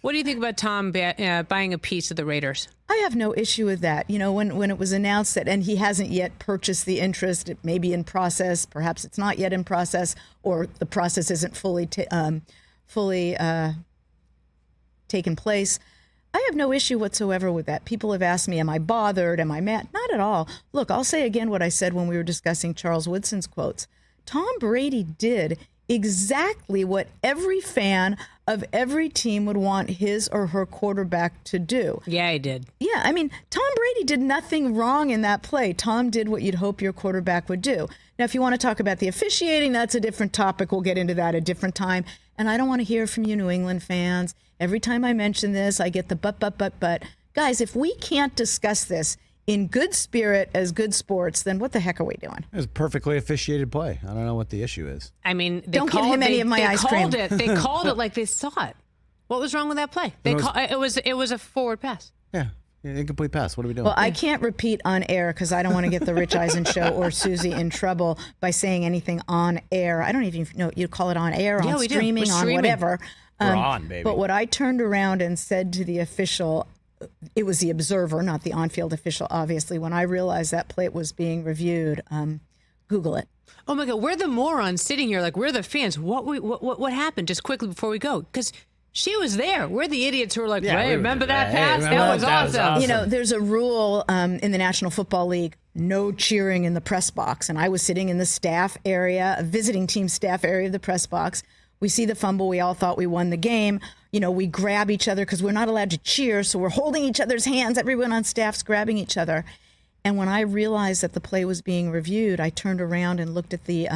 What do you think about Tom buying a piece of the Raiders? I have no issue with that. You know, when it was announced that, and he hasn't yet purchased the interest, it may be in process, perhaps it's not yet in process, or the process isn't fully taken place. I have no issue whatsoever with that. People have asked me, am I bothered? Am I mad? Not at all. Look, I'll say again what I said when we were discussing Charles Woodson's quotes. Tom Brady did exactly what every fan of every team would want his or her quarterback to do. Yeah, he did. Yeah, I mean, Tom Brady did nothing wrong in that play. Tom did what you'd hope your quarterback would do. Now, if you want to talk about the officiating, that's a different topic. We'll get into that a different time. And I don't want to hear from you New England fans. Every time I mention this, I get the but. Guys, if we can't discuss this in good spirit as good sports, then what the heck are we doing? It was a perfectly officiated play. I don't know what the issue is. I mean, don't give him any of my ice cream. They called it like they saw it. What was wrong with that play? It was a forward pass. Yeah, incomplete pass. What are we doing? Well, I can't repeat on air because I don't want to get the Rich Eisen Show or Suzy in trouble by saying anything on air. I don't even know you call it on air, on streaming, on whatever. We're on, baby. But what I turned around and said to the official, it was the observer, not the on-field official, obviously, when I realized that play was being reviewed, Google it. Oh, my God. We're the morons sitting here like we're the fans. What happened? Just quickly before we go. Because she was there. We're the idiots who are like, hey, remember that pass? That was awesome. You know, there's a rule in the National Football League, no cheering in the press box. And I was sitting in the staff area, a visiting team staff area of the press box. We see the fumble. We all thought we won the game. You know, we grab each other because we're not allowed to cheer. So we're holding each other's hands. Everyone on staff's grabbing each other. And when I realized that the play was being reviewed, I turned around and looked at the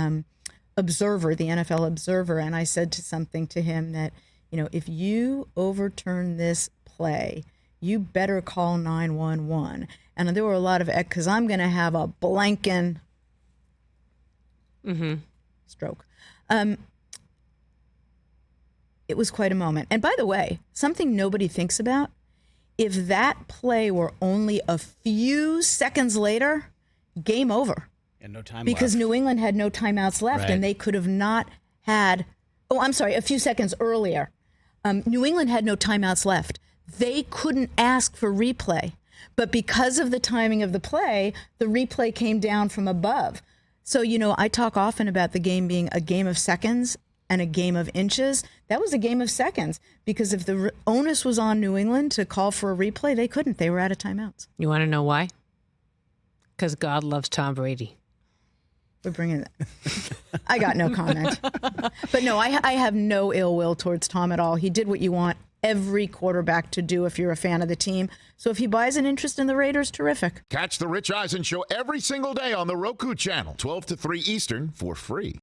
observer, the NFL observer, and I said something to him that, you know, if you overturn this play, you better call 911. And there were a lot of, because I'm going to have a blanking stroke. It was quite a moment. And by the way, something nobody thinks about, if that play were only a few seconds later, game over. And no time because left. New England had no timeouts left, Right. and they could have not had, a few seconds earlier. New England had no timeouts left. They couldn't ask for replay. But because of the timing of the play, the replay came down from above. So, you know, I talk often about the game being a game of seconds and a game of inches. That was a game of seconds, because if the onus was on New England to call for a replay, they couldn't. They were out of timeouts. You want to know why? Because God loves Tom Brady. We're bringing that. I got no comment. But no, I have no ill will towards Tom at all. He did what you want every quarterback to do if you're a fan of the team. So if he buys an interest in the Raiders, terrific. Catch the Rich Eisen Show every single day on the Roku channel, 12 to 3 Eastern, for free.